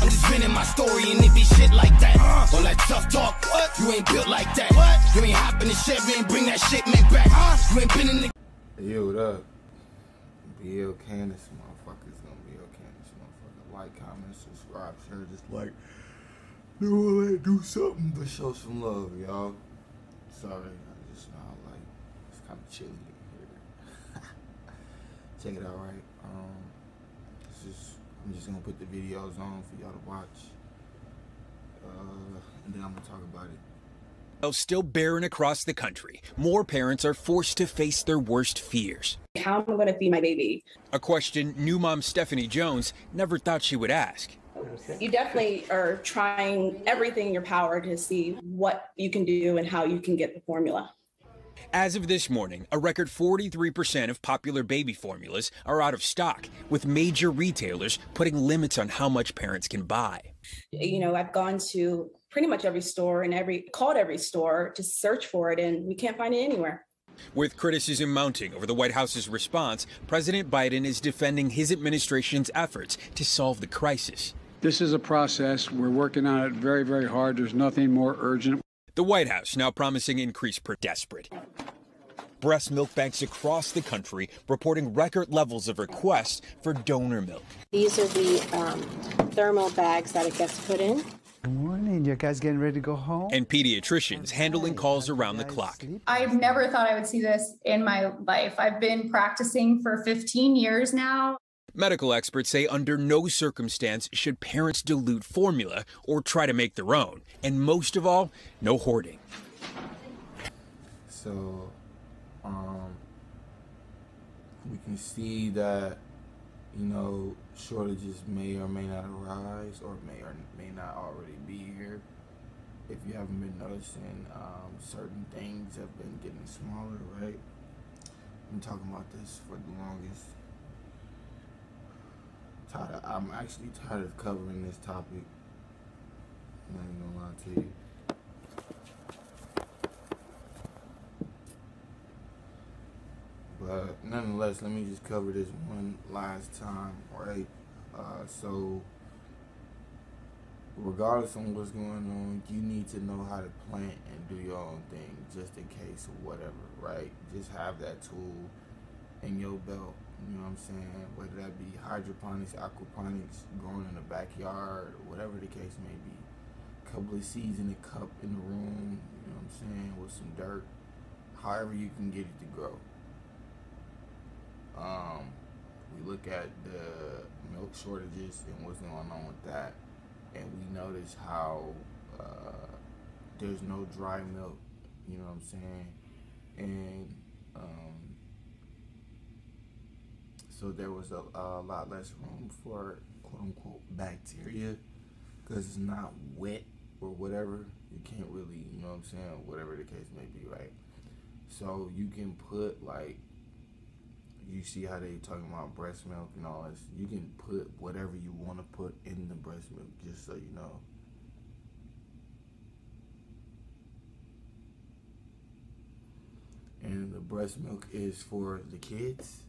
put a spin in my story and it be shit like that. All that tough talk, what? You ain't built like that. What? You ain't hopping the shit, man, bring that shit, man, back. You ain't been in the... Yo, what up? BL Candace, motherfuckers gonna be okay. This motherfucker. Like, comment, subscribe, share, just like, do something but show some love, y'all. Sorry, I just know like it's kind of chilly in here. Check it out, right? I'm just gonna put the videos on for y'all to watch, and then I'm gonna talk about it. Still barren across the country, more parents are forced to face their worst fears. How am I going to feed my baby? A question new mom Stephanie Jones never thought she would ask. You definitely are trying everything in your power to see what you can do and how you can get the formula. As of this morning, a record 43% of popular baby formulas are out of stock, with major retailers putting limits on how much parents can buy. You know, I've gone to pretty much every store and called every store to search for it, and we can't find it anywhere. With criticism mounting over the White House's response, President Biden is defending his administration's efforts to solve the crisis. This is a process. We're working on it very, very hard. There's nothing more urgent. The White House now promising increase per desperate. Breast milk banks across the country reporting record levels of requests for donor milk. These are the thermal bags that it gets put in. Good morning. You guys getting ready to go home? And pediatricians handling calls around the clock. I've never thought I would see this in my life. I've been practicing for 15 years now. Medical experts say under no circumstance should parents dilute formula or try to make their own. And most of all, no hoarding. So, we can see that, you know, shortages may or may not arise or may not already be here. If you haven't been noticing, certain things have been getting smaller, right? I've been talking about this for the longest. I'm actually tired of covering this topic. I'm not even gonna lie to you. But nonetheless, let me just cover this one last time, right? So, regardless of what's going on, you need to know how to plant and do your own thing, just in case or whatever, right? Just have that tool in your belt. You know what I'm saying? Whether that be hydroponics, aquaponics, growing in the backyard, or whatever the case may be. A couple of seeds in a cup in the room, you know what I'm saying, with some dirt. However you can get it to grow. We look at the milk shortages and what's going on with that, and we notice how there's no dry milk, you know what I'm saying? And so there was a lot less room for quote-unquote bacteria because it's not wet or whatever. You can't really, you know what I'm saying, whatever the case may be, right? So you can put, like, you see how they talking about breast milk and all this. You can put whatever you want to put in the breast milk, just so you know. And the breast milk is for the kids,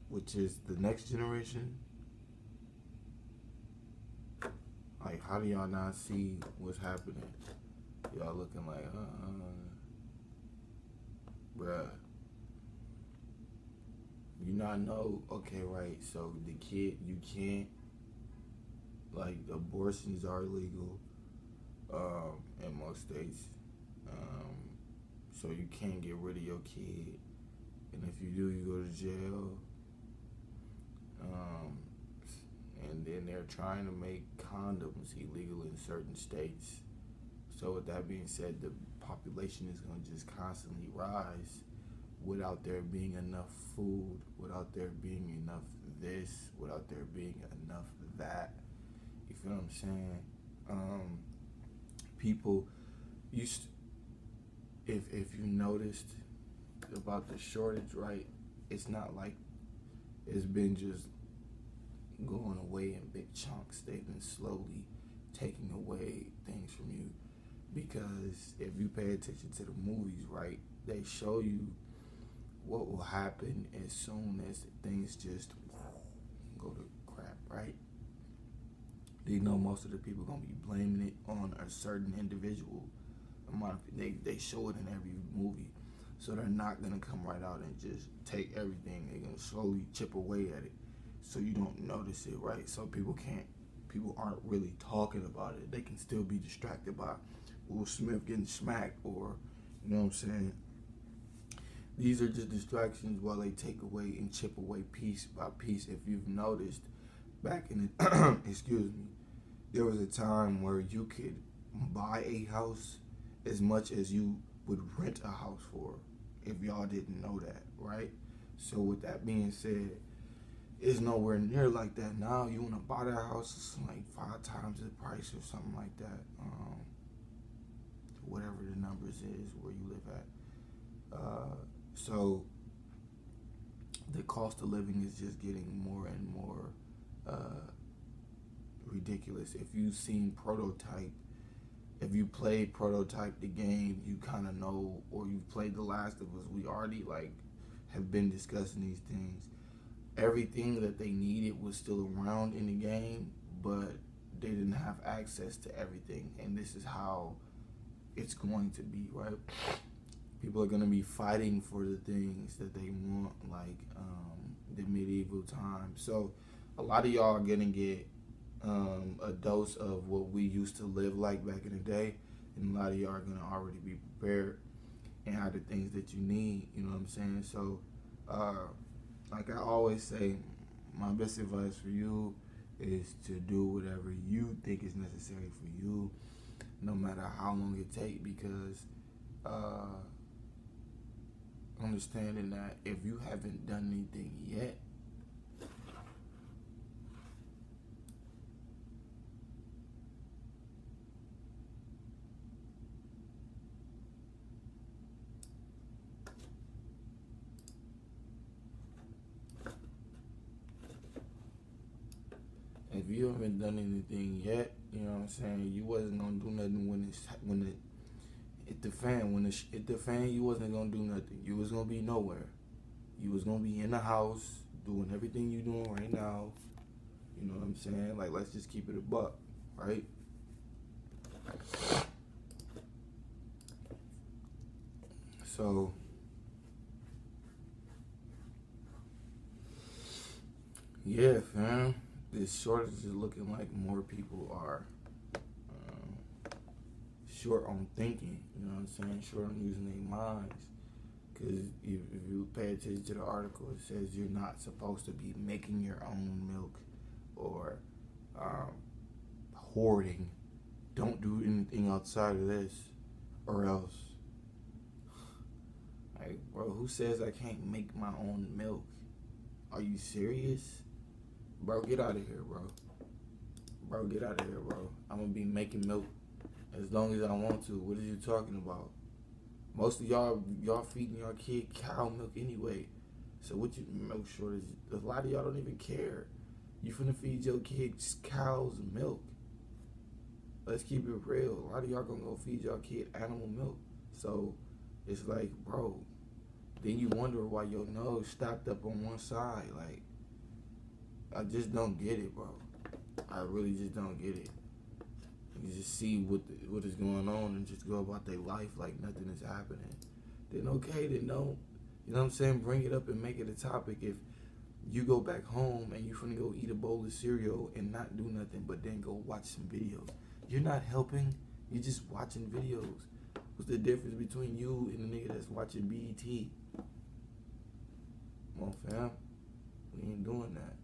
which is the next generation. Like, how do y'all not see what's happening? Y'all looking like, bruh. You not know, okay, right, so the kid, you can't, like, abortions are illegal in most states, so you can't get rid of your kid, and if you do, you go to jail, and then they're trying to make condoms illegal in certain states. So with that being said, the population is going to just constantly rise without there being enough food, without there being enough this, without there being enough that. You feel what I'm saying? People used to, if you noticed about the shortage, right? It's not like it's been just going away in big chunks. They've been slowly taking away things from you, because if you pay attention to the movies, right, they show you what will happen as soon as things just go to crap, right? they know most of the people gonna be blaming it on a certain individual. They show it in every movie, so they're not gonna come right out and just take everything. They're gonna slowly chip away at it, so you don't notice it, right? So people aren't really talking about it. They can still be distracted by Will Smith getting smacked, or you know what I'm saying. These are just distractions while they take away and chip away piece by piece. If you've noticed, back in the excuse me, there was a time where you could buy a house as much as you would rent a house for, if y'all didn't know that, right? So with that being said, it's nowhere near like that now. You want to buy that house, it's like 5 times the price or something like that. Whatever the numbers is where you live at. So the cost of living is just getting more and more ridiculous. If you've seen Prototype, if you played Prototype, the game, you kind of know, or you've played The Last of Us, we already have been discussing these things. Everything that they needed was still around in the game, but they didn't have access to everything, and this is how it's going to be, right? People are going to be fighting for the things that they want, like the medieval times. So a lot of y'all are going to get a dose of what we used to live like back in the day, and a lot of y'all are going to already be prepared and have the things that you need, you know what I'm saying? So like I always say, my best advice for you is to do whatever you think is necessary for you, no matter how long it takes, because understanding that if you haven't done anything yet, you know what I'm saying, you wasn't gonna do nothing when it hit the fan. When it hit the fan, you wasn't gonna do nothing. You was gonna be nowhere. You was gonna be in the house doing everything you doing right now. You know what I'm saying? Like, let's just keep it a buck, right? So yeah, fam. This shortage is looking like more people are short on thinking, you know what I'm saying? Short on using their minds. Because if you pay attention to the article, it says you're not supposed to be making your own milk or hoarding. Don't do anything outside of this, or else. Like, bro, who says I can't make my own milk? Are you serious? Bro, get out of here, bro. Bro, get out of here, bro. I'm gonna be making milk as long as I want to. What are you talking about? Most of y'all feeding your kid cow milk anyway. So what you milk shortage? A lot of y'all don't even care. You finna feed your kids cow's milk. Let's keep it real. A lot of y'all gonna go feed your kid animal milk. So it's like, bro, then you wonder why your nose stopped up on one side. Like, I just don't get it, bro. I really just don't get it. You just see what is going on and just go about their life like nothing is happening. Then okay, then don't. You know what I'm saying? Bring it up and make it a topic. If you go back home and you finna go eat a bowl of cereal and not do nothing but then go watch some videos, you're not helping. You're just watching videos. What's the difference between you and the nigga that's watching BET? Come on, fam. We ain't doing that.